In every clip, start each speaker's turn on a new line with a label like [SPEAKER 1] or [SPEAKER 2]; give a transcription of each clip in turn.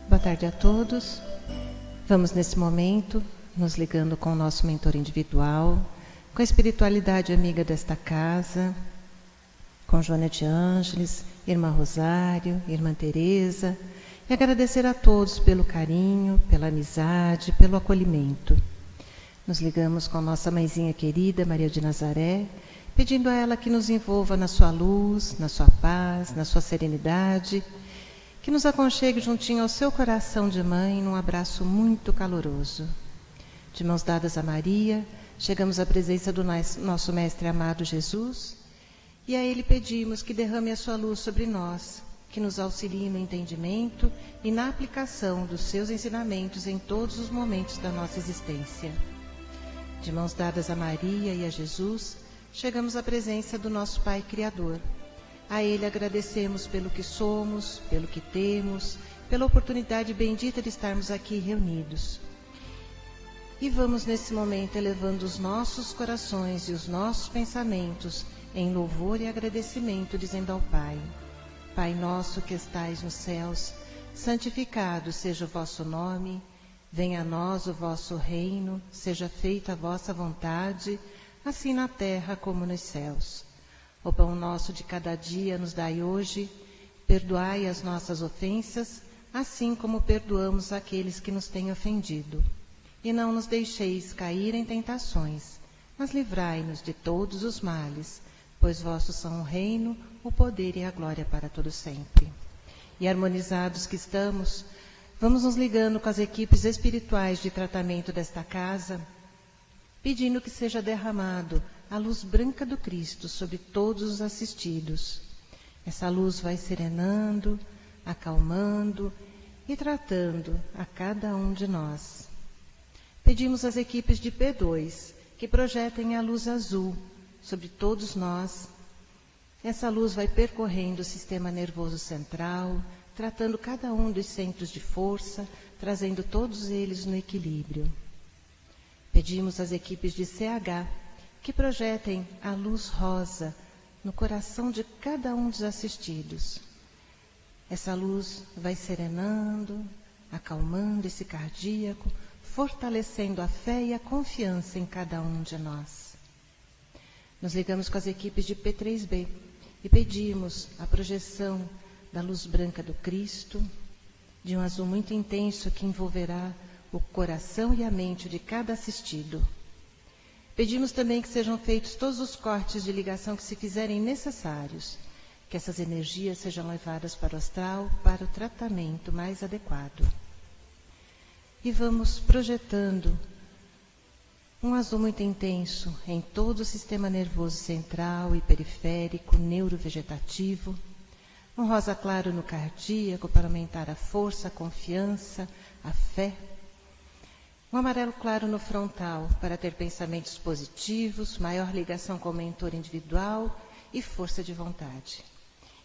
[SPEAKER 1] Boa tarde a todos. Vamos nesse momento nos ligando com o nosso mentor individual, com a espiritualidade amiga desta casa, com Joana de Ângeles, Irmã Rosário, Irmã Teresa, e agradecer a todos pelo carinho, pela amizade, pelo acolhimento. Nos ligamos com nossa mãezinha querida, Maria de Nazaré, pedindo a ela que nos envolva na sua luz, na sua paz, na sua serenidade, que nos aconchegue juntinho ao seu coração de mãe num abraço muito caloroso. De mãos dadas a Maria, chegamos à presença do nosso Mestre amado Jesus e a Ele pedimos que derrame a sua luz sobre nós, que nos auxilie no entendimento e na aplicação dos seus ensinamentos em todos os momentos da nossa existência. De mãos dadas a Maria e a Jesus, chegamos à presença do nosso Pai Criador. A Ele agradecemos pelo que somos, pelo que temos, pela oportunidade bendita de estarmos aqui reunidos. E vamos nesse momento elevando os nossos corações e os nossos pensamentos em louvor e agradecimento, dizendo ao Pai: Pai nosso que estais nos céus, santificado seja o vosso nome, venha a nós o vosso reino, seja feita a vossa vontade, assim na terra como nos céus. O pão nosso de cada dia nos dai hoje, perdoai as nossas ofensas, assim como perdoamos aqueles que nos têm ofendido. E não nos deixeis cair em tentações, mas livrai-nos de todos os males, pois vossos são o reino, o poder e a glória para todo sempre. E harmonizados que estamos, vamos nos ligando com as equipes espirituais de tratamento desta casa, pedindo que seja derramado a luz branca do Cristo sobre todos os assistidos. Essa luz vai serenando, acalmando e tratando a cada um de nós. Pedimos às equipes de P2 que projetem a luz azul sobre todos nós. Essa luz vai percorrendo o sistema nervoso central, tratando cada um dos centros de força, trazendo todos eles no equilíbrio. Pedimos às equipes de CH que projetem a luz rosa no coração de cada um dos assistidos. Essa luz vai serenando, acalmando esse cardíaco, fortalecendo a fé e a confiança em cada um de nós. Nos ligamos com as equipes de P3B e pedimos a projeção da luz branca do Cristo, de um azul muito intenso que envolverá o coração e a mente de cada assistido. Pedimos também que sejam feitos todos os cortes de ligação que se fizerem necessários, que essas energias sejam levadas para o astral, para o tratamento mais adequado. E vamos projetando um azul muito intenso em todo o sistema nervoso central e periférico, neurovegetativo, um rosa claro no cardíaco para aumentar a força, a confiança, a fé, um amarelo claro no frontal para ter pensamentos positivos, maior ligação com o mentor individual e força de vontade.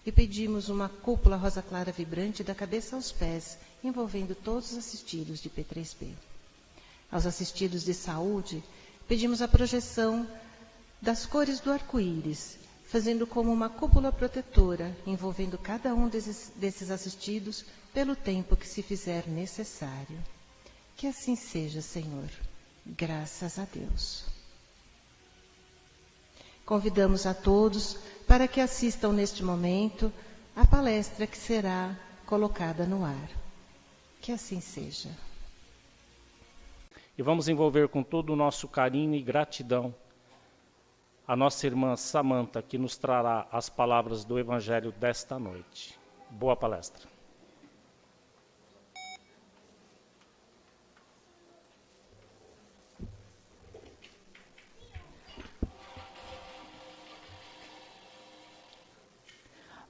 [SPEAKER 1] E pedimos uma cúpula rosa clara vibrante da cabeça aos pés, envolvendo todos os assistidos de P3B. Aos assistidos de saúde, pedimos a projeção das cores do arco-íris, fazendo como uma cúpula protetora, envolvendo cada um desses assistidos pelo tempo que se fizer necessário. Que assim seja, Senhor. Graças a Deus. Convidamos a todos para que assistam neste momento a palestra que será colocada no ar. Que assim seja.
[SPEAKER 2] E vamos envolver com todo o nosso carinho e gratidão a nossa irmã Samanta, que nos trará as palavras do Evangelho desta noite. Boa palestra.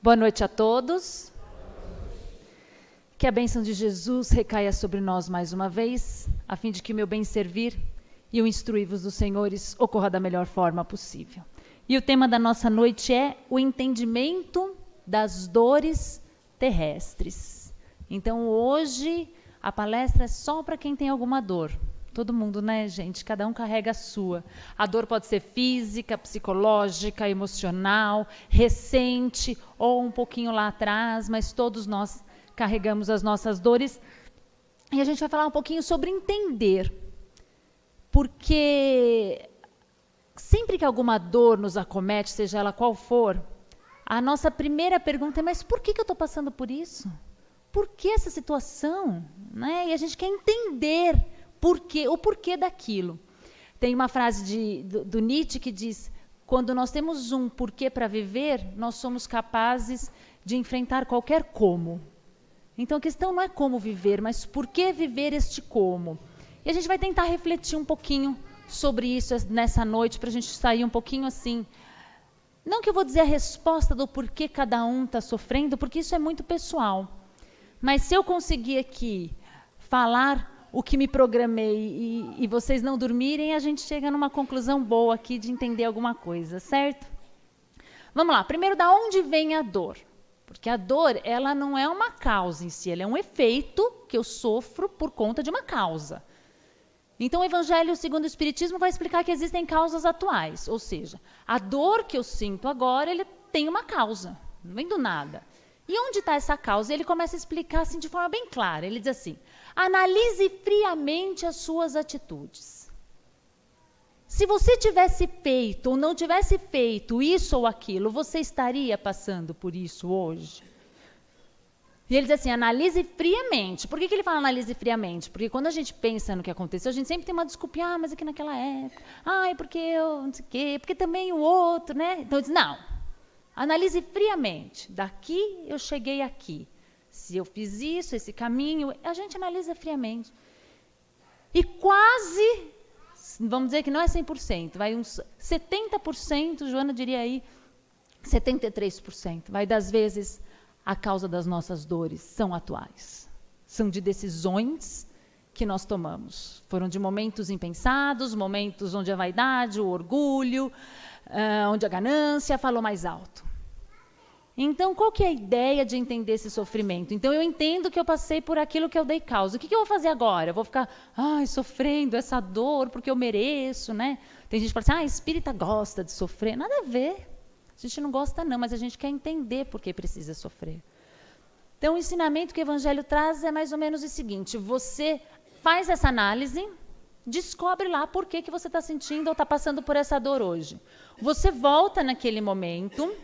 [SPEAKER 3] Boa noite a todos. Que a bênção de Jesus recaia sobre nós mais uma vez, a fim de que o meu bem servir e o instruir-vos dos senhores ocorra da melhor forma possível. E o tema da nossa noite é o entendimento das dores terrestres. Então hoje a palestra é só para quem tem alguma dor. Todo mundo, né, gente? Cada um carrega a sua. A dor pode ser física, psicológica, emocional, recente ou um pouquinho lá atrás, mas todos nós carregamos as nossas dores E a gente vai falar um pouquinho sobre entender. Porque sempre que alguma dor nos acomete, seja ela qual for, a nossa primeira pergunta é, mas por que eu estou passando por isso? Por que essa situação? Né? E a gente quer entender o porquê daquilo. Tem uma frase do Nietzsche que diz, quando nós temos um porquê para viver, nós somos capazes de enfrentar qualquer como. Então a questão não é como viver, mas por que viver este como. E a gente vai tentar refletir um pouquinho sobre isso nessa noite, para a gente sair um pouquinho assim. Não que eu vou dizer a resposta do porquê cada um está sofrendo, porque isso é muito pessoal. Mas se eu conseguir aqui falar o que me programei e vocês não dormirem, a gente chega numa conclusão boa aqui de entender alguma coisa, certo? Vamos lá, primeiro, da onde vem a dor? Porque a dor, ela não é uma causa em si, ela é um efeito que eu sofro por conta de uma causa. Então, o Evangelho segundo o Espiritismo vai explicar que existem causas atuais, ou seja, a dor que eu sinto agora, ele tem uma causa, não vem do nada. E onde está essa causa? Ele começa a explicar assim, de forma bem clara, ele diz assim, analise friamente as suas atitudes. Se você tivesse feito ou não tivesse feito isso ou aquilo, você estaria passando por isso hoje? E ele diz assim, analise friamente. Por que ele fala analise friamente? Porque quando a gente pensa no que aconteceu, a gente sempre tem uma desculpinha, mas aqui naquela época, porque eu não sei o quê, porque também o outro, né? Então, ele diz, não, analise friamente. Daqui eu cheguei aqui. Se eu fiz isso, esse caminho, a gente analisa friamente. E quase, vamos dizer que não é 100%, vai uns 70%, Joana diria aí, 73%, vai das vezes a causa das nossas dores são atuais. São de decisões que nós tomamos. Foram de momentos impensados, momentos onde a vaidade, o orgulho, onde a ganância falou mais alto. Então, qual que é a ideia de entender esse sofrimento? Então, eu entendo que eu passei por aquilo que eu dei causa. O que eu vou fazer agora? Eu vou ficar sofrendo essa dor porque eu mereço, né? Tem gente que fala assim, espírita gosta de sofrer. Nada a ver. A gente não gosta não, mas a gente quer entender por que precisa sofrer. Então, o ensinamento que o Evangelho traz é mais ou menos o seguinte, você faz essa análise, descobre lá por que você está sentindo ou está passando por essa dor hoje. Você volta naquele momento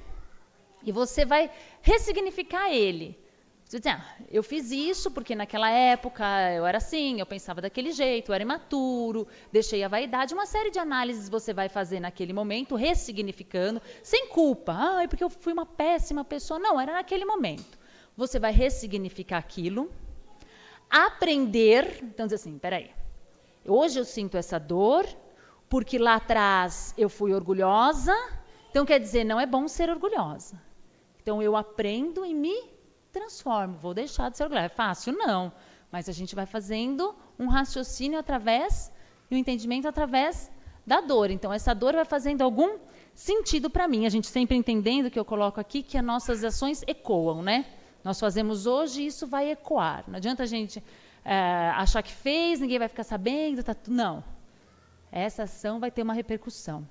[SPEAKER 3] e você vai ressignificar ele. Você diz, eu fiz isso porque naquela época eu era assim, eu pensava daquele jeito, eu era imaturo, deixei a vaidade. Uma série de análises você vai fazer naquele momento, ressignificando, sem culpa. Porque eu fui uma péssima pessoa. Não, era naquele momento. Você vai ressignificar aquilo, aprender. Então, diz assim, peraí, hoje eu sinto essa dor porque lá atrás eu fui orgulhosa. Então, quer dizer, não é bom ser orgulhosa. Então, eu aprendo e me transformo, vou deixar de ser orgulhosa. É fácil? Não. Mas a gente vai fazendo um raciocínio através, e um entendimento através da dor. Então, essa dor vai fazendo algum sentido para mim. A gente sempre entendendo, que eu coloco aqui, que as nossas ações ecoam, né? Nós fazemos hoje e isso vai ecoar. Não adianta a gente achar que fez, ninguém vai ficar sabendo. Não. Essa ação vai ter uma repercussão.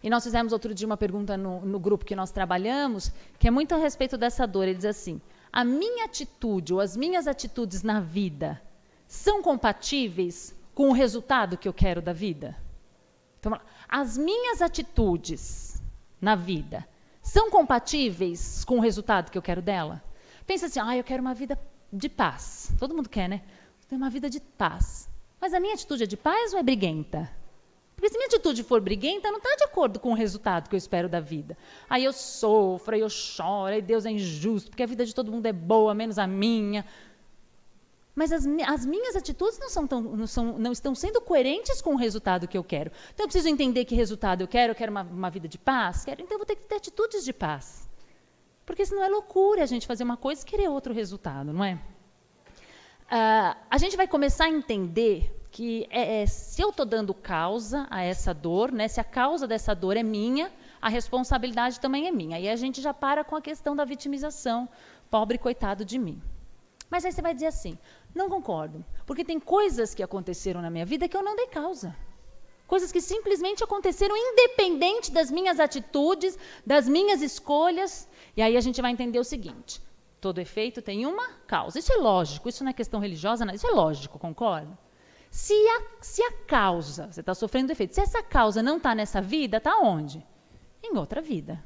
[SPEAKER 3] E nós fizemos outro dia uma pergunta no grupo que nós trabalhamos, que é muito a respeito dessa dor. Ele diz assim, a minha atitude ou as minhas atitudes na vida são compatíveis com o resultado que eu quero da vida? Então, as minhas atitudes na vida são compatíveis com o resultado que eu quero dela? Pensa assim, eu quero uma vida de paz. Todo mundo quer, né? Ter uma vida de paz. Mas a minha atitude é de paz ou é briguenta? Porque se minha atitude for briguenta, não está de acordo com o resultado que eu espero da vida. Aí eu sofro, aí eu choro, aí Deus é injusto, porque a vida de todo mundo é boa, menos a minha. Mas as minhas atitudes não estão sendo coerentes com o resultado que eu quero. Então eu preciso entender que resultado eu quero uma vida de paz? Então eu vou ter que ter atitudes de paz. Porque senão é loucura a gente fazer uma coisa e querer outro resultado, não é? A gente vai começar a entender que se eu estou dando causa a essa dor, né, se a causa dessa dor é minha, a responsabilidade também é minha. Aí a gente já para com a questão da vitimização, pobre coitado de mim. Mas aí você vai dizer assim, não concordo, porque tem coisas que aconteceram na minha vida que eu não dei causa. Coisas que simplesmente aconteceram independente das minhas atitudes, das minhas escolhas. E aí a gente vai entender o seguinte, todo efeito tem uma causa. Isso é lógico, isso não é questão religiosa, não, isso é lógico, concorda? Se a causa, você está sofrendo efeito, se essa causa não está nessa vida, está onde? Em outra vida.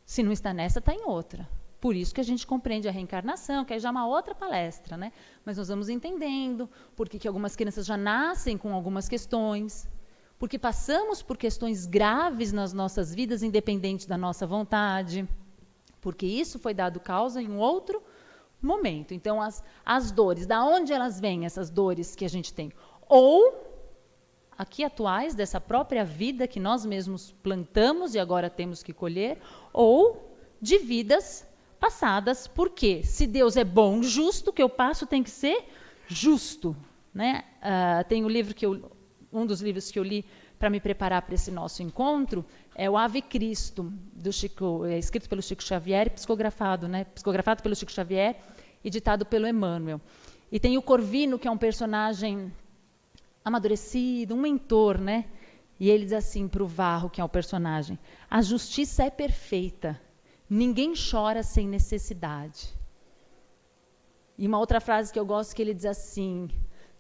[SPEAKER 3] Se não está nessa, está em outra. Por isso que a gente compreende a reencarnação, que aí já é uma outra palestra, né? Mas nós vamos entendendo por que algumas crianças já nascem com algumas questões, porque passamos por questões graves nas nossas vidas, independente da nossa vontade, porque isso foi dado causa em um outro momento. Então, as dores, da onde elas vêm, essas dores que a gente tem? Ou aqui atuais, dessa própria vida que nós mesmos plantamos e agora temos que colher, ou de vidas passadas, porque se Deus é bom, justo, o que eu passo tem que ser justo. Né? Tem um livro um dos livros que eu li para me preparar para esse nosso encontro, é o Ave Cristo, escrito pelo Chico Xavier e psicografado pelo Chico Xavier e ditado pelo Emmanuel. E tem o Corvino, que é um personagem amadurecido, um mentor, né? E ele diz assim para o Varro, que é o personagem: a justiça é perfeita, ninguém chora sem necessidade. E uma outra frase que eu gosto, que ele diz assim: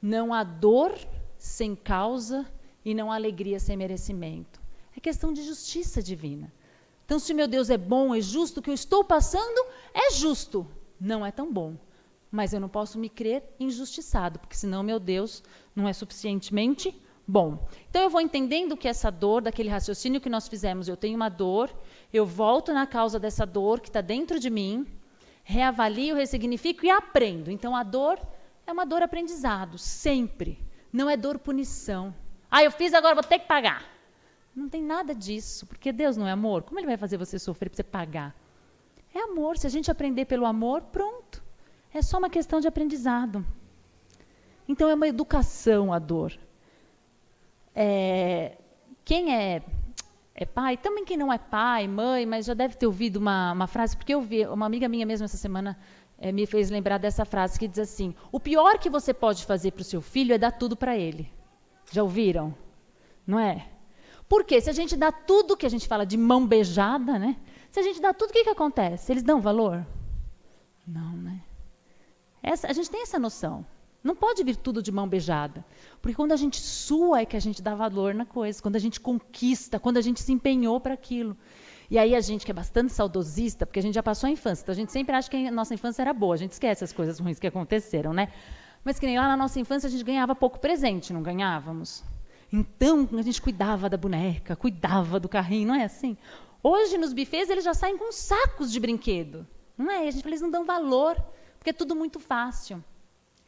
[SPEAKER 3] não há dor sem causa e não há alegria sem merecimento. É questão de justiça divina. Então, se meu Deus é bom, é justo, o que eu estou passando é justo. Não é tão bom. Mas eu não posso me crer injustiçado, porque senão meu Deus não é suficientemente bom. Então, eu vou entendendo que essa dor, daquele raciocínio que nós fizemos, eu tenho uma dor, eu volto na causa dessa dor que está dentro de mim, reavalio, ressignifico e aprendo. Então, a dor é uma dor aprendizado, sempre. Não é dor punição. Eu fiz, agora vou ter que pagar. Não tem nada disso, porque Deus não é amor. Como ele vai fazer você sofrer para você pagar? É amor. Se a gente aprender pelo amor, pronto. É só uma questão de aprendizado. Então, é uma educação a dor. Quem é pai, também quem não é pai, mãe, mas já deve ter ouvido uma frase, porque eu vi, uma amiga minha mesmo essa semana me fez lembrar dessa frase, que diz assim: o pior que você pode fazer para o seu filho é dar tudo para ele. Já ouviram? Não é? Porque se a gente dá tudo, que a gente fala de mão beijada, né? Se a gente dá tudo, o que acontece? Eles dão valor? Não, né? A gente tem essa noção. Não pode vir tudo de mão beijada. Porque quando a gente sua é que a gente dá valor na coisa. Quando a gente conquista, quando a gente se empenhou para aquilo. E aí a gente que é bastante saudosista, porque a gente já passou a infância, então a gente sempre acha que a nossa infância era boa. A gente esquece as coisas ruins que aconteceram, né? Mas que nem lá na nossa infância a gente ganhava pouco presente, não ganhávamos? Então a gente cuidava da boneca, cuidava do carrinho, não é assim? Hoje nos bufês eles já saem com sacos de brinquedo, não é? A gente fala, eles não dão valor, porque é tudo muito fácil.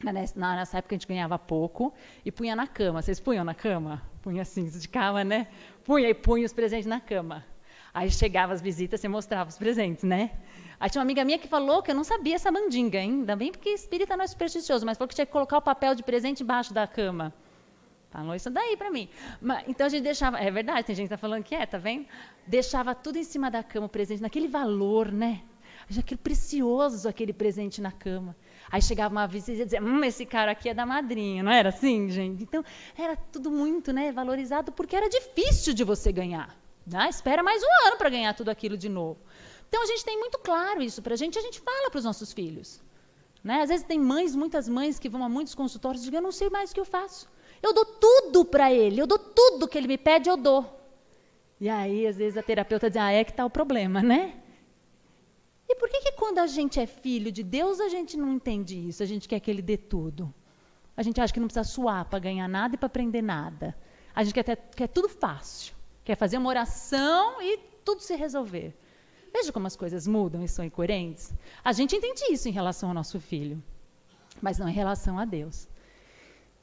[SPEAKER 3] Nessa época a gente ganhava pouco e punha na cama. Vocês punham na cama? Punha assim, de cama, né? Punha os presentes na cama. Aí chegava as visitas, você mostrava os presentes, né? Aí tinha uma amiga minha que falou que eu não sabia essa mandinga, ainda bem porque espírita não é supersticioso, mas falou que tinha que colocar o papel de presente embaixo da cama. Falou isso daí para mim. Então a gente deixava, é verdade, tem gente que está falando que tá vendo? Deixava tudo em cima da cama, o presente, naquele valor, né? Aquele precioso, aquele presente na cama. Aí chegava uma visita e dizia, esse cara aqui é da madrinha, não era assim, gente? Então, era tudo muito, né, valorizado, porque era difícil de você ganhar. Espera mais um ano para ganhar tudo aquilo de novo. Então, a gente tem muito claro isso para a gente fala para os nossos filhos. Né? Às vezes tem muitas mães que vão a muitos consultórios e dizem, eu não sei mais o que eu faço. Eu dou tudo para ele, eu dou tudo que ele me pede, eu dou. E aí, às vezes, a terapeuta diz, é que está o problema, né? E por que quando a gente é filho de Deus, a gente não entende isso? A gente quer que ele dê tudo. A gente acha que não precisa suar para ganhar nada e para aprender nada. A gente quer tudo fácil. Quer fazer uma oração e tudo se resolver. Veja como as coisas mudam e são incoerentes. A gente entende isso em relação ao nosso filho, mas não em relação a Deus.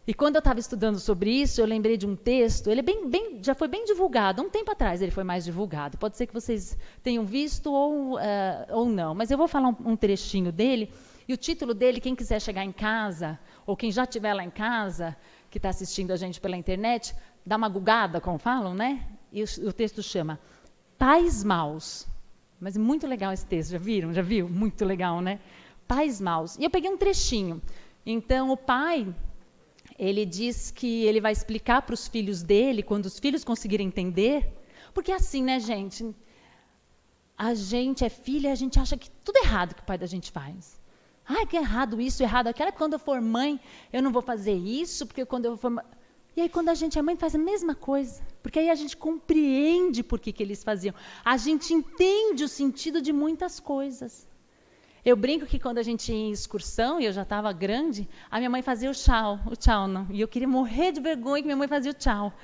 [SPEAKER 3] E quando eu estava estudando sobre isso, eu lembrei de um texto, ele já foi bem divulgado, um tempo atrás ele foi mais divulgado, pode ser que vocês tenham visto ou não, mas eu vou falar um trechinho dele, e o título dele, quem quiser chegar em casa, ou quem já estiver lá em casa, que está assistindo a gente pela internet, dá uma gugada, como falam, né? E o texto chama Pais Maus. Mas muito legal esse texto, já viram? Já viu? Muito legal, né? Pais Maus. E eu peguei um trechinho. Então, o pai, ele diz que ele vai explicar para os filhos dele, quando os filhos conseguirem entender, porque é assim, né, gente? a gente é filha, a gente acha que tudo é errado que o pai da gente faz. Ai, que errado isso, errado aquilo. Quando eu for mãe, eu não vou fazer isso, porque quando eu for... E aí, quando a gente é mãe, faz a mesma coisa. Porque aí a gente compreende por que eles faziam. A gente entende o sentido de muitas coisas. Eu brinco que quando a gente ia em excursão, e eu já estava grande, a minha mãe fazia o tchau não. E eu queria morrer de vergonha que minha mãe fazia o tchau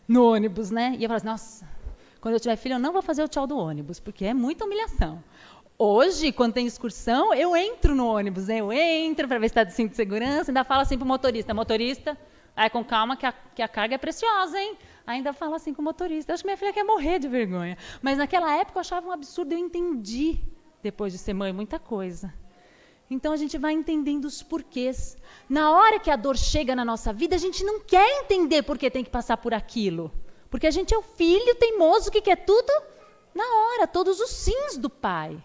[SPEAKER 3] no ônibus, né? E eu falava assim, nossa, quando eu tiver filho, eu não vou fazer o tchau do ônibus, porque é muita humilhação. Hoje, quando tem excursão, eu entro no ônibus, né? Eu entro para ver se está de cinto de segurança, ainda falo assim para o motorista, vai com calma que a carga é preciosa, hein? Ainda falo assim com o motorista. Eu acho que minha filha quer morrer de vergonha. Mas naquela época eu achava um absurdo, eu entendi, depois de ser mãe, muita coisa. Então a gente vai entendendo os porquês. Na hora que a dor chega na nossa vida, a gente não quer entender por que tem que passar por aquilo. Porque a gente é o filho teimoso que quer tudo na hora, todos os sims do pai.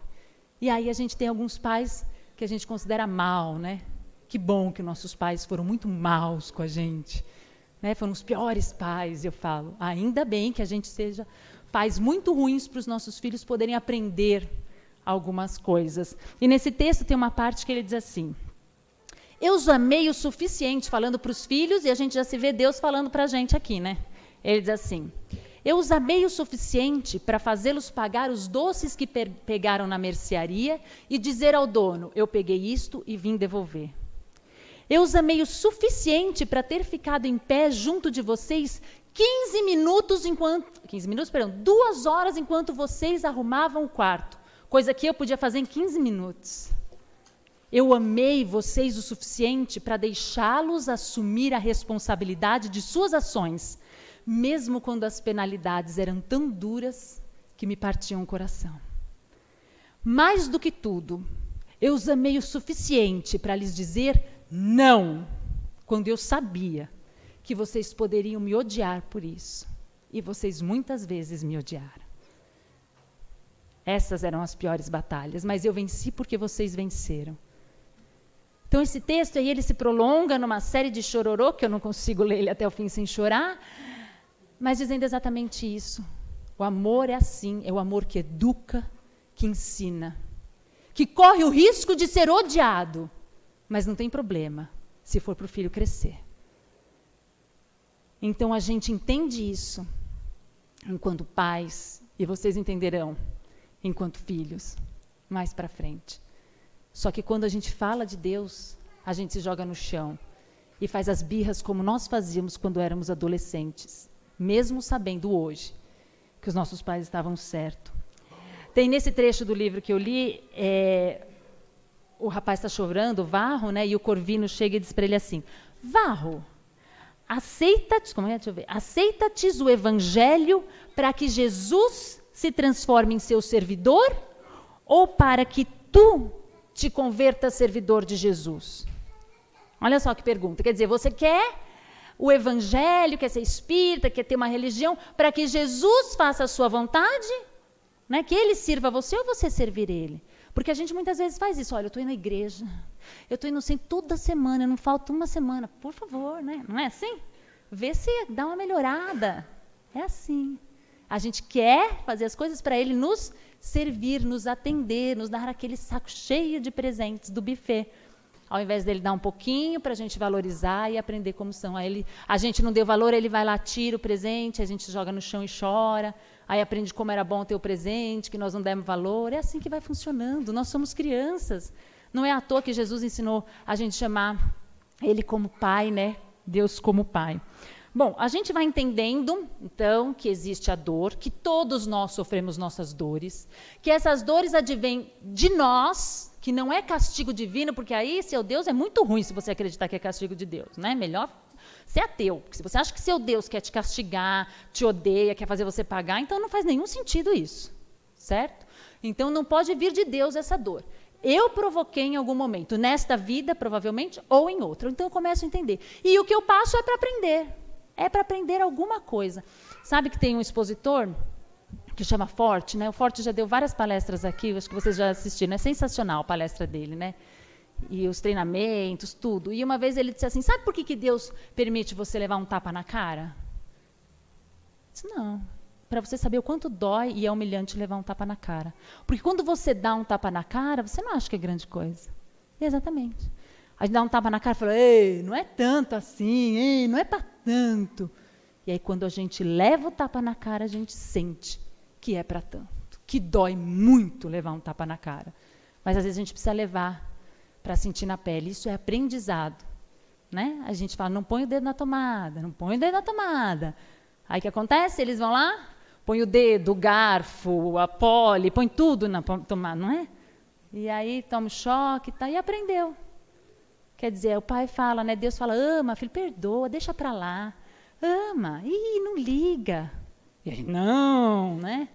[SPEAKER 3] E aí a gente tem alguns pais que a gente considera mal, né? Que bom que nossos pais foram muito maus com a gente. Né? Foram os piores pais, eu falo. Ainda bem que a gente seja pais muito ruins para os nossos filhos poderem aprender algumas coisas. E nesse texto tem uma parte que ele diz assim, eu os amei o suficiente, falando para os filhos, e a gente já se vê Deus falando para a gente aqui, né? Ele diz assim, eu os amei o suficiente para fazê-los pagar os doces que pegaram na mercearia e dizer ao dono, eu peguei isto e vim devolver. Eu os amei o suficiente para ter ficado em pé junto de vocês 2 horas enquanto vocês arrumavam o quarto, coisa que eu podia fazer em 15 minutos. Eu amei vocês o suficiente para deixá-los assumir a responsabilidade de suas ações, mesmo quando as penalidades eram tão duras que me partiam o coração. Mais do que tudo, eu os amei o suficiente para lhes dizer não, quando eu sabia que vocês poderiam me odiar por isso. E vocês muitas vezes me odiaram. Essas eram as piores batalhas, mas eu venci porque vocês venceram. Então esse texto aí, ele se prolonga numa série de chororô, que eu não consigo ler ele até o fim sem chorar, mas dizendo exatamente isso. O amor é assim, é o amor que educa, que ensina, que corre o risco de ser odiado, mas não tem problema se for para o filho crescer. Então a gente entende isso enquanto pais, e vocês entenderão enquanto filhos, mais para frente. Só que quando a gente fala de Deus, a gente se joga no chão e faz as birras como nós fazíamos quando éramos adolescentes, mesmo sabendo hoje que os nossos pais estavam certos. Tem nesse trecho do livro que eu li, o rapaz está chorando, o Varro, né, e o Corvino chega e diz para ele assim, Varro, aceita-te o evangelho para que Jesus se transforme em seu servidor ou para que tu te convertas servidor de Jesus? Olha só que pergunta. Quer dizer, você quer o evangelho, quer ser espírita, quer ter uma religião para que Jesus faça a sua vontade? Né? Que ele sirva você ou você servir ele? Porque a gente muitas vezes faz isso. Olha, eu estou indo à igreja, eu estou indo sempre toda semana, não falta uma semana. Por favor, né? Não é assim? Vê se dá uma melhorada. É assim. A gente quer fazer as coisas para ele nos servir, nos atender, nos dar aquele saco cheio de presentes do buffet. Ao invés dele dar um pouquinho para a gente valorizar e aprender como são. Aí a gente não deu valor, ele vai lá, tira o presente, a gente joga no chão e chora. Aí aprende como era bom ter o presente, que nós não demos valor. É assim que vai funcionando. Nós somos crianças. Não é à toa que Jesus ensinou a gente chamar ele como pai, né? Deus como pai. Bom, a gente vai entendendo, então, que existe a dor, que todos nós sofremos nossas dores, que essas dores advêm de nós, que não é castigo divino, porque aí seu Deus é muito ruim se você acreditar que é castigo de Deus, né? Melhor ser ateu, porque se você acha que seu Deus quer te castigar, te odeia, quer fazer você pagar, então não faz nenhum sentido isso, certo? Então não pode vir de Deus essa dor. Eu provoquei em algum momento, nesta vida, provavelmente, ou em outra. Então eu começo a entender. E o que eu passo é para aprender. É para aprender alguma coisa. Sabe que tem um expositor que chama Forte, né? O Forte já deu várias palestras aqui, acho que vocês já assistiram, é sensacional a palestra dele, né? E os treinamentos, tudo. E uma vez ele disse assim, sabe por que Deus permite você levar um tapa na cara? Eu disse, não. para você saber o quanto dói e é humilhante levar um tapa na cara. Porque quando você dá um tapa na cara, você não acha que é grande coisa. Exatamente. A gente dá um tapa na cara e fala, ei, não é tanto assim, ei, não é para tanto. E aí quando a gente leva o tapa na cara, a gente sente que é para tanto. Que dói muito levar um tapa na cara. Mas às vezes a gente precisa levar para sentir na pele. Isso é aprendizado. Né? A gente fala, não põe o dedo na tomada, não põe o dedo na tomada. Aí o que acontece? Eles vão lá, põe o dedo, o garfo, a pole, põe tudo na tomada, não é? E aí toma um choque e aprendeu. Quer dizer, o pai fala, né? Deus fala, ama, filho, perdoa, deixa para lá. Ama, não liga. E aí, não, né?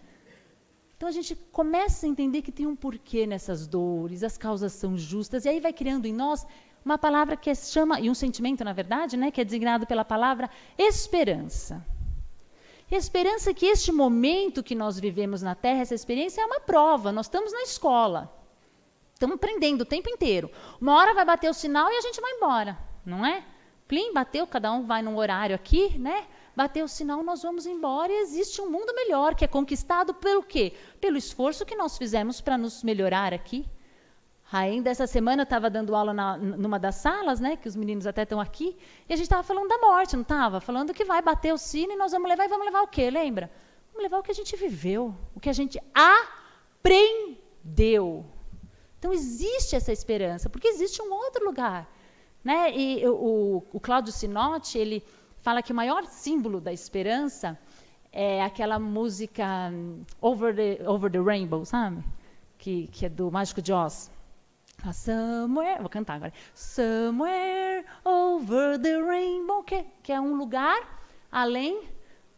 [SPEAKER 3] Então a gente começa a entender que tem um porquê nessas dores, as causas são justas, e aí vai criando em nós uma palavra que se chama, e um sentimento, na verdade, né, que é designado pela palavra esperança. Esperança que este momento que nós vivemos na Terra, essa experiência é uma prova, nós estamos na escola, estamos aprendendo o tempo inteiro. Uma hora vai bater o sinal e a gente vai embora, não é? Plim, bateu, cada um vai num horário aqui, né? Bateu o sinal, nós vamos embora e existe um mundo melhor, que é conquistado pelo quê? Pelo esforço que nós fizemos para nos melhorar aqui. Ainda essa semana eu estava dando aula numa das salas, né, que os meninos até estão aqui, e a gente estava falando da morte, não estava? Falando que vai bater o sino e nós vamos levar, e vamos levar o quê, lembra? Vamos levar o que a gente viveu, o que a gente aprendeu. Então existe essa esperança, porque existe um outro lugar. Né? E o Cláudio Sinotti, ele fala que o maior símbolo da esperança é aquela música Over the Rainbow, sabe? Que é do Mágico de Oz. Somewhere, vou cantar agora. Somewhere over the rainbow, que é um lugar além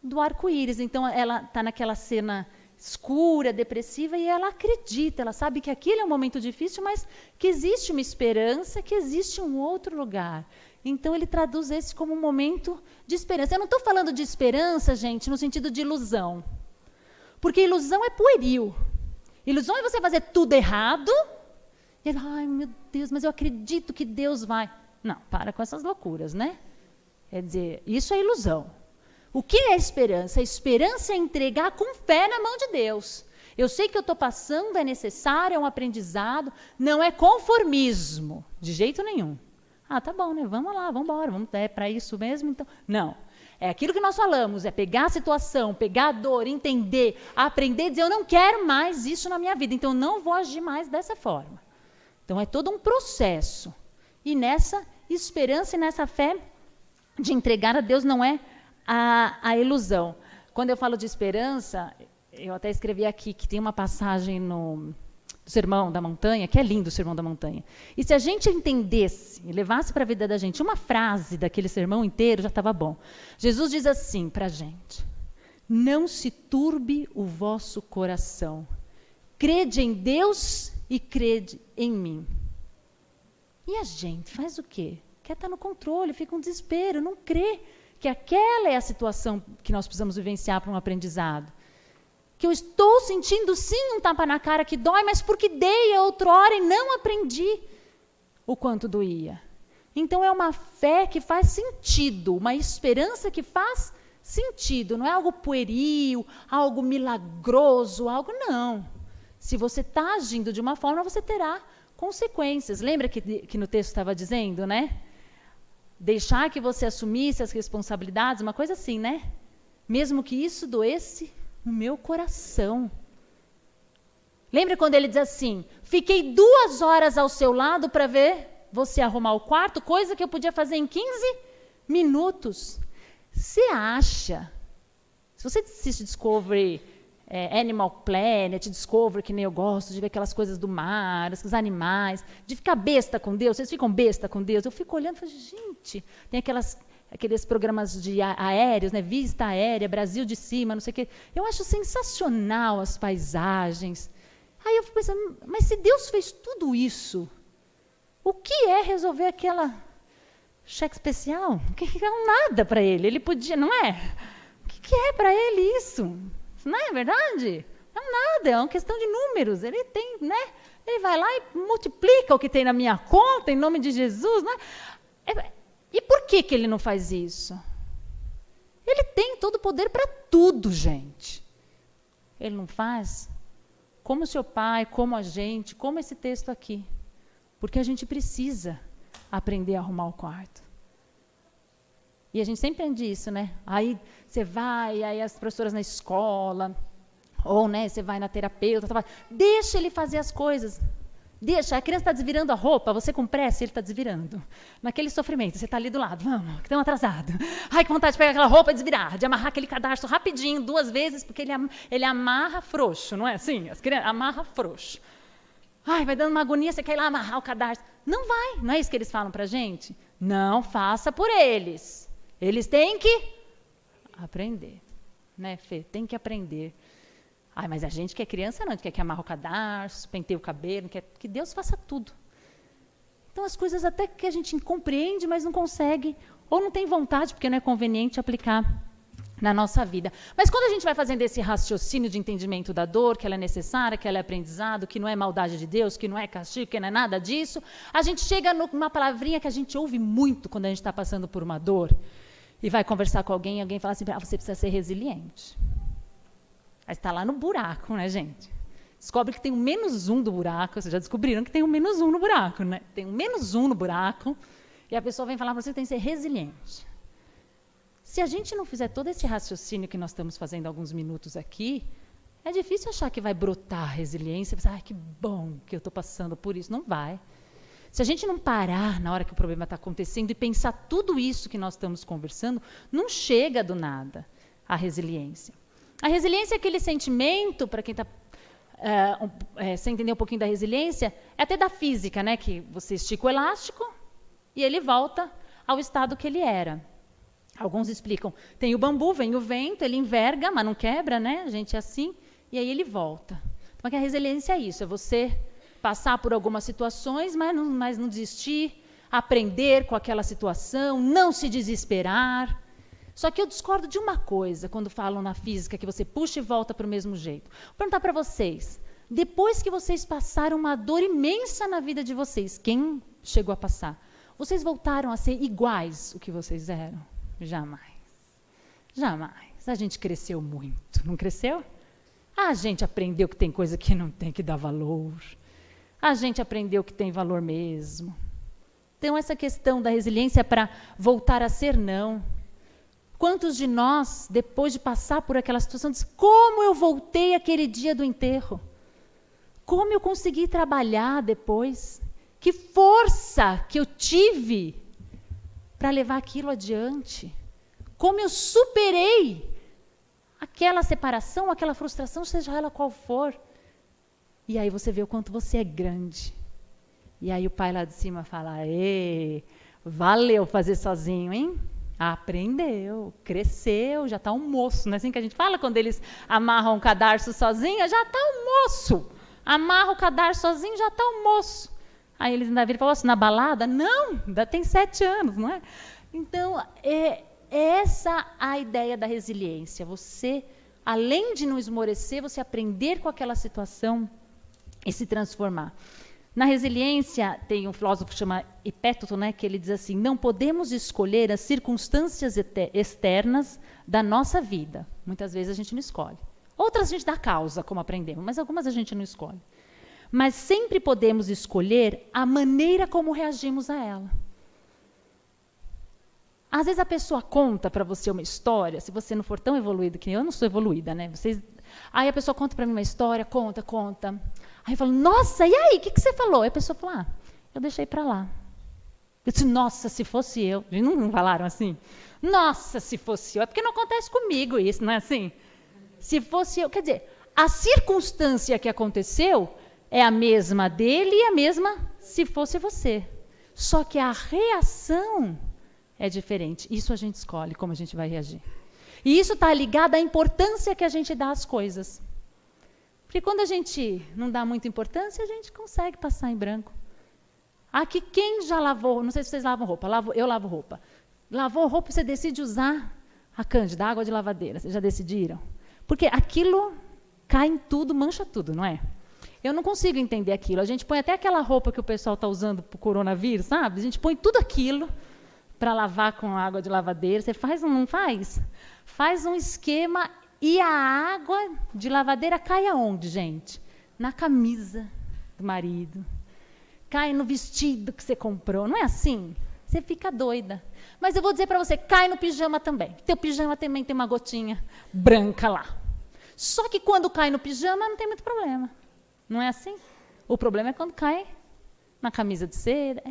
[SPEAKER 3] do arco-íris. Então ela está naquela cena escura, depressiva, e ela acredita, ela sabe que aquilo é um momento difícil, mas que existe uma esperança, que existe um outro lugar. Então ele traduz esse como um momento de esperança. Eu não estou falando de esperança, gente, no sentido de ilusão. Porque ilusão é pueril. Ilusão é você fazer tudo errado. E ele, ai, meu Deus, mas eu acredito que Deus vai. Não, para com essas loucuras, né? Quer dizer, isso é ilusão. O que é esperança? A esperança é entregar com fé na mão de Deus. Eu sei que eu estou passando, é necessário, é um aprendizado, não é conformismo, de jeito nenhum. Ah, tá bom, né? Vamos lá, vamos embora, é para isso mesmo, então. Não. É aquilo que nós falamos, é pegar a situação, pegar a dor, entender, aprender, dizer, eu não quero mais isso na minha vida, então eu não vou agir mais dessa forma. Então, é todo um processo. E nessa esperança e nessa fé de entregar a Deus não é a ilusão. Quando eu falo de esperança, eu até escrevi aqui que tem uma passagem no Sermão da Montanha, que é lindo o Sermão da Montanha. E se a gente entendesse e levasse para a vida da gente uma frase daquele sermão inteiro, já estava bom. Jesus diz assim para a gente, não se turbe o vosso coração. Crede em Deus e crede em mim. E a gente faz o quê? Quer estar no controle, fica um desespero, não crê que aquela é a situação que nós precisamos vivenciar para um aprendizado. Que eu estou sentindo sim um tapa na cara que dói, mas porque dei outrora e não aprendi o quanto doía. Então é uma fé que faz sentido, uma esperança que faz sentido, não é algo pueril, algo milagroso, algo não. Se você está agindo de uma forma, você terá consequências. Lembra que no texto estava dizendo, né? Deixar que você assumisse as responsabilidades, uma coisa assim, né? Mesmo que isso doesse no meu coração. Lembra quando ele diz assim, fiquei 2 horas ao seu lado para ver você arrumar o quarto, coisa que eu podia fazer em 15 minutos. Você acha, se você assiste Discovery, Animal Planet, Discovery, que nem eu gosto, de ver aquelas coisas do mar, os animais, de ficar besta com Deus, vocês ficam besta com Deus? Eu fico olhando e falo, gente, tem aqueles programas de aéreos, né? Vista aérea, Brasil de cima, não sei o quê. Eu acho sensacional as paisagens. Aí eu fico pensando, mas se Deus fez tudo isso, o que é resolver aquela cheque especial? Que não é nada para ele. Ele podia, não é? O que é para ele isso? Não é verdade? Não é nada, é uma questão de números. Ele tem, né? Ele vai lá e multiplica o que tem na minha conta, em nome de Jesus, né? E por que ele não faz isso? Ele tem todo o poder para tudo, gente. ele não faz? Como o seu pai, como a gente, como esse texto aqui. Porque a gente precisa aprender a arrumar o quarto. E a gente sempre aprende isso, né? Aí você vai, aí as professoras na escola, ou né, você vai na terapeuta, deixa ele fazer as coisas. Deixa, a criança está desvirando a roupa, você com pressa, ele está desvirando. Naquele sofrimento, você está ali do lado, vamos, que estamos atrasados. Ai, que vontade de pegar aquela roupa e desvirar, de amarrar aquele cadarço rapidinho, 2 vezes, porque ele amarra frouxo, não é assim? As crianças amarra frouxo. Ai, vai dando uma agonia, você quer ir lá amarrar o cadarço. Não vai, não é isso que eles falam para a gente? Não faça por eles. Eles têm que aprender, né, Fê? Tem que aprender. Ai, mas a gente que é criança não, a gente quer que amarra o cadarço, penteie o cabelo, quer que Deus faça tudo. Então as coisas até que a gente compreende, mas não consegue, ou não tem vontade, porque não é conveniente aplicar na nossa vida. Mas quando a gente vai fazendo esse raciocínio de entendimento da dor, que ela é necessária, que ela é aprendizado, que não é maldade de Deus, que não é castigo, que não é nada disso, a gente chega numa palavrinha que a gente ouve muito quando a gente está passando por uma dor, e vai conversar com alguém, e alguém fala assim, você precisa ser resiliente. Aí está lá no buraco, né, gente? Descobre que tem um -1 do buraco. Vocês já descobriram que tem um -1 no buraco, né? Tem um -1 no buraco. E a pessoa vem falar para você que tem que ser resiliente. Se a gente não fizer todo esse raciocínio que nós estamos fazendo há alguns minutos aqui, é difícil achar que vai brotar resiliência. Pensar, que bom que eu estou passando por isso. Não vai. Se a gente não parar na hora que o problema está acontecendo e pensar tudo isso que nós estamos conversando, não chega do nada a resiliência. A resiliência é aquele sentimento, para quem está sem entender um pouquinho da resiliência, é até da física, né? Que você estica o elástico e ele volta ao estado que ele era. Alguns explicam, tem o bambu, vem o vento, ele enverga, mas não quebra, né? A gente é assim, e aí ele volta. Então, a resiliência é isso, é você passar por algumas situações, mas não desistir, aprender com aquela situação, não se desesperar. Só que eu discordo de uma coisa, quando falam na física, que você puxa e volta para o mesmo jeito. Vou perguntar para vocês, depois que vocês passaram uma dor imensa na vida de vocês, quem chegou a passar, vocês voltaram a ser iguais o que vocês eram? Jamais. Jamais. A gente cresceu muito, não cresceu? A gente aprendeu que tem coisa que não tem que dar valor. A gente aprendeu que tem valor mesmo. Então, essa questão da resiliência para voltar a ser não. Quantos de nós, depois de passar por aquela situação, dizem, como eu voltei aquele dia do enterro? Como eu consegui trabalhar depois? Que força que eu tive para levar aquilo adiante? Como eu superei aquela separação, aquela frustração, seja ela qual for. E aí você vê o quanto você é grande. E aí o pai lá de cima fala, valeu fazer sozinho, hein? Aprendeu, cresceu, já está um moço. Não é assim que a gente fala quando eles amarram o cadarço sozinho? Já está um moço. Amarra o cadarço sozinho, já está um moço. Aí eles ainda viram e falam, na balada? Não, ainda tem 7 anos, não é? Então, é essa a ideia da resiliência. Você, além de não esmorecer, você aprender com aquela situação e se transformar. Na resiliência, tem um filósofo que chama Epéteto, né, que ele diz assim, não podemos escolher as circunstâncias externas da nossa vida. Muitas vezes a gente não escolhe. Outras a gente dá causa, como aprendemos, mas algumas a gente não escolhe. Mas sempre podemos escolher a maneira como reagimos a ela. Às vezes a pessoa conta para você uma história, se você não for tão evoluído que eu não sou evoluída, né? Aí a pessoa conta para mim uma história, conta. Aí eu falo, nossa, e aí, o que você falou? Aí a pessoa fala, eu deixei para lá. Eu disse, nossa, se fosse eu. Não falaram assim? Nossa, se fosse eu. É porque não acontece comigo isso, não é assim? Se fosse eu. Quer dizer, a circunstância que aconteceu é a mesma dele e a mesma se fosse você. Só que a reação é diferente. Isso a gente escolhe, como a gente vai reagir. E isso está ligado à importância que a gente dá às coisas. Porque quando a gente não dá muita importância, a gente consegue passar em branco. Aqui, quem já lavou, não sei se vocês lavam roupa, eu lavo roupa. Lavou roupa, você decide usar a cândida, a água de lavadeira, vocês já decidiram? Porque aquilo cai em tudo, mancha tudo, não é? Eu não consigo entender aquilo. A gente põe até aquela roupa que o pessoal está usando para o coronavírus, sabe? A gente põe tudo aquilo para lavar com água de lavadeira. Você faz ou não faz? Faz um esquema e a água de lavadeira cai aonde, gente? Na camisa do marido. Cai no vestido que você comprou. Não é assim? Você fica doida. Mas eu vou dizer para você, cai no pijama também. Teu pijama também tem uma gotinha branca lá. Só que quando cai no pijama não tem muito problema. Não é assim? O problema é quando cai na camisa de seda.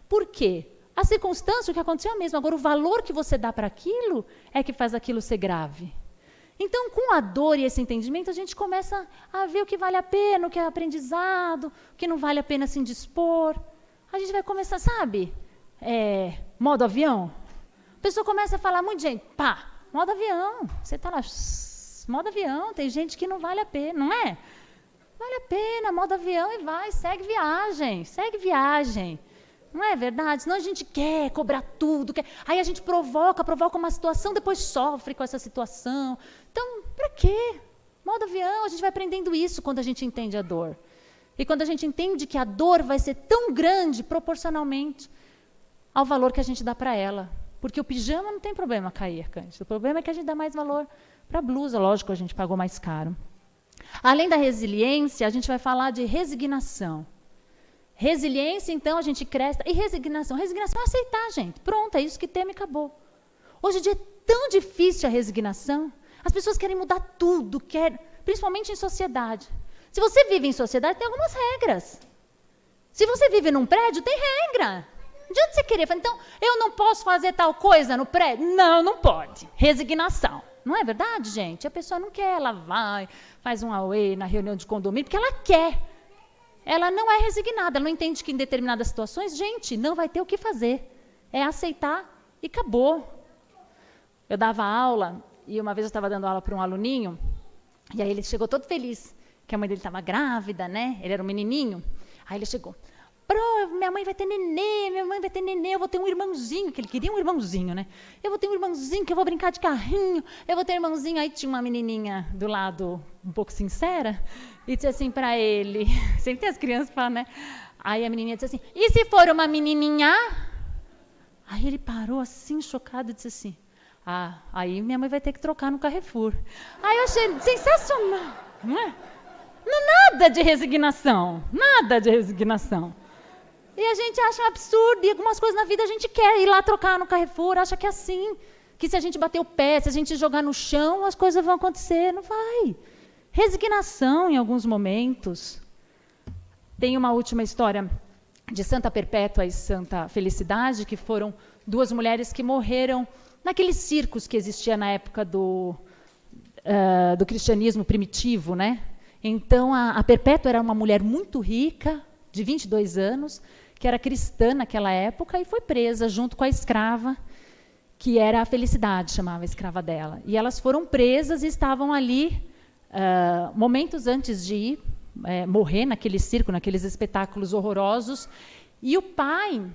[SPEAKER 3] Por quê? A circunstância, o que aconteceu é a mesma. Agora, o valor que você dá para aquilo é que faz aquilo ser grave. Então, com a dor e esse entendimento, a gente começa a ver o que vale a pena, o que é aprendizado, o que não vale a pena se indispor. A gente vai começar, sabe, modo avião. A pessoa começa a falar muito, gente, pá, modo avião. Você está lá, modo avião, tem gente que não vale a pena, não é? Vale a pena, modo avião e vai, segue viagem, segue viagem. Não é verdade? Senão a gente quer cobrar tudo, aí a gente provoca uma situação, depois sofre com essa situação. Então, para quê? Modo avião, a gente vai aprendendo isso quando a gente entende a dor. E quando a gente entende que a dor vai ser tão grande proporcionalmente ao valor que a gente dá para ela. Porque o pijama não tem problema cair, Cândido. O problema é que a gente dá mais valor para a blusa, lógico, a gente pagou mais caro. Além da resiliência, a gente vai falar de resignação. Resiliência, então, a gente cresce. E resignação? Resignação é aceitar, gente. Pronto, é isso que teme e acabou. Hoje em dia é tão difícil a resignação. As pessoas querem mudar tudo, principalmente em sociedade. Se você vive em sociedade, tem algumas regras. Se você vive num prédio, tem regra. Não adianta você querer falar, então, eu não posso fazer tal coisa no prédio? Não, não pode. Resignação. Não é verdade, gente? A pessoa não quer, ela vai, faz um auê na reunião de condomínio, porque ela quer. Ela não é resignada, ela não entende que em determinadas situações, gente, não vai ter o que fazer. É aceitar e acabou. Eu dava aula, e uma vez eu estava dando aula para um aluninho, e aí ele chegou todo feliz, que a mãe dele estava grávida, né? Ele era um menininho. Aí ele chegou, minha mãe vai ter nenê, eu vou ter um irmãozinho, que ele queria um irmãozinho, né? Eu vou ter um irmãozinho, que eu vou brincar de carrinho, eu vou ter um irmãozinho. Aí tinha uma menininha do lado, um pouco sincera, e disse assim para ele, sempre tem as crianças que falam, né? Aí a menininha disse assim, e se for uma menininha? Aí ele parou assim, chocado, e disse assim, aí minha mãe vai ter que trocar no Carrefour. Aí eu achei sensacional, não é? Nada de resignação, nada de resignação. E a gente acha um absurdo, e algumas coisas na vida a gente quer ir lá trocar no Carrefour, acha que é assim, que se a gente bater o pé, se a gente jogar no chão, as coisas vão acontecer. Não vai. Resignação em alguns momentos. Tem uma última história de Santa Perpétua e Santa Felicidade, que foram duas mulheres que morreram naqueles circos que existia na época do cristianismo primitivo, né? Então, a Perpétua era uma mulher muito rica, de 22 anos, que era cristã naquela época, e foi presa junto com a escrava, que era a Felicidade, chamava a escrava dela. E elas foram presas e estavam ali, momentos antes de ir morrer naquele circo, naqueles espetáculos horrorosos. E o pai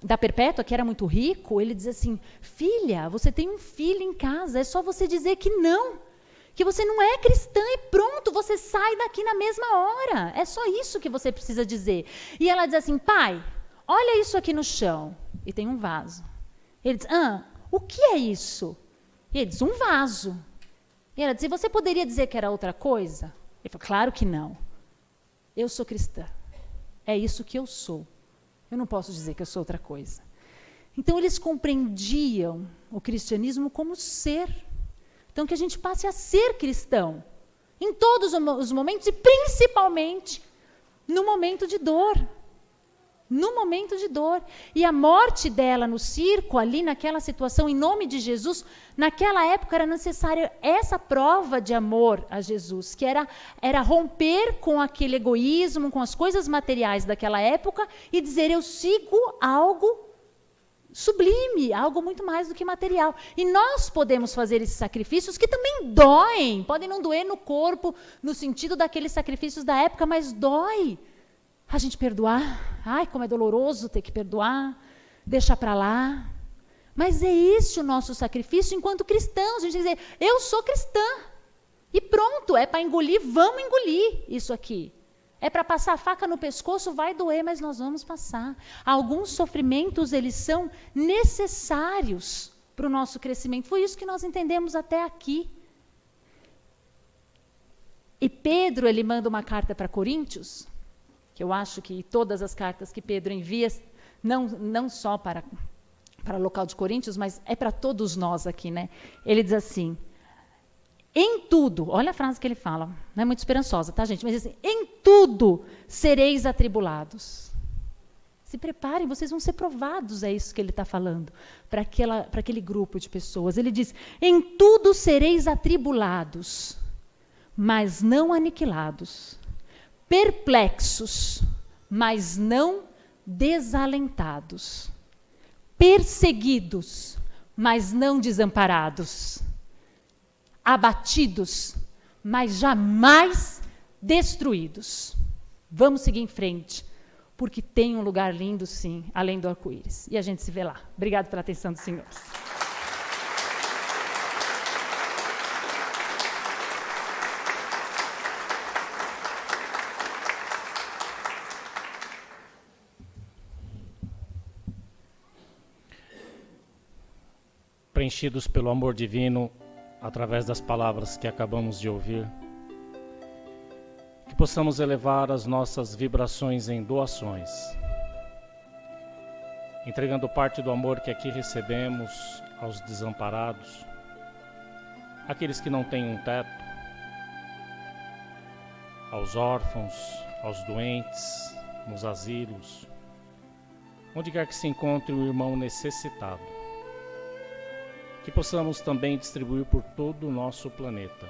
[SPEAKER 3] da Perpétua, que era muito rico, ele diz assim, filha, você tem um filho em casa, é só você dizer que não. Que você não é cristã e pronto, você sai daqui na mesma hora. É só isso que você precisa dizer. E ela diz assim, pai, olha isso aqui no chão. E tem um vaso. Ele diz, o que é isso? E ele diz, um vaso. E ela diz, você poderia dizer que era outra coisa? Ele falou, claro que não. Eu sou cristã. É isso que eu sou. Eu não posso dizer que eu sou outra coisa. Então, eles compreendiam o cristianismo como ser. Então, que a gente passe a ser cristão, em todos os momentos, e principalmente no momento de dor. No momento de dor. E a morte dela no circo, ali naquela situação, em nome de Jesus, naquela época era necessária essa prova de amor a Jesus, que era romper com aquele egoísmo, com as coisas materiais daquela época, e dizer, eu sigo algo sublime, algo muito mais do que material. E nós podemos fazer esses sacrifícios que também doem, podem não doer no corpo, no sentido daqueles sacrifícios da época, mas dói. A gente perdoar, ai, como é doloroso ter que perdoar, deixar para lá. Mas é esse o nosso sacrifício enquanto cristãos, a gente dizer, eu sou cristã. E pronto, é para engolir, vamos engolir isso aqui. É para passar a faca no pescoço, vai doer, mas nós vamos passar. Alguns sofrimentos, eles são necessários para o nosso crescimento. Foi isso que nós entendemos até aqui. E Pedro, ele manda uma carta para Coríntios, que eu acho que todas as cartas que Pedro envia, não só para o local de Coríntios, mas é para todos nós aqui, né? Ele diz assim, em tudo, olha a frase que ele fala, não é muito esperançosa, tá, gente? Mas assim, em tudo sereis atribulados. Se preparem, vocês vão ser provados, é isso que ele está falando, para aquele grupo de pessoas. Ele diz, em tudo sereis atribulados, mas não aniquilados, perplexos, mas não desalentados, perseguidos, mas não desamparados, abatidos, mas jamais destruídos. Vamos seguir em frente, porque tem um lugar lindo, sim, além do arco-íris. E a gente se vê lá. Obrigado pela atenção dos senhores.
[SPEAKER 2] Preenchidos pelo amor divino, através das palavras que acabamos de ouvir, que possamos elevar as nossas vibrações em doações, entregando parte do amor que aqui recebemos aos desamparados, aqueles que não têm um teto, aos órfãos, aos doentes, nos asilos, onde quer que se encontre um irmão necessitado. Que possamos também distribuir por todo o nosso planeta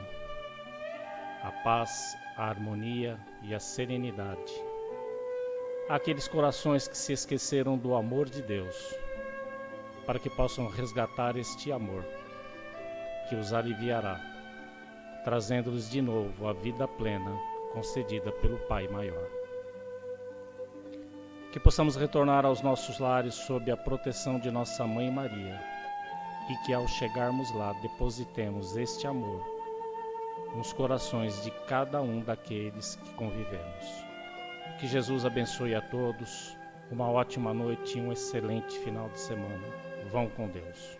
[SPEAKER 2] a paz, a harmonia e a serenidade. Aqueles corações que se esqueceram do amor de Deus, para que possam resgatar este amor, que os aliviará, trazendo-lhes de novo a vida plena concedida pelo Pai Maior. Que possamos retornar aos nossos lares sob a proteção de nossa Mãe Maria, e que ao chegarmos lá depositemos este amor nos corações de cada um daqueles que convivemos. Que Jesus abençoe a todos, uma ótima noite e um excelente final de semana. Vão com Deus.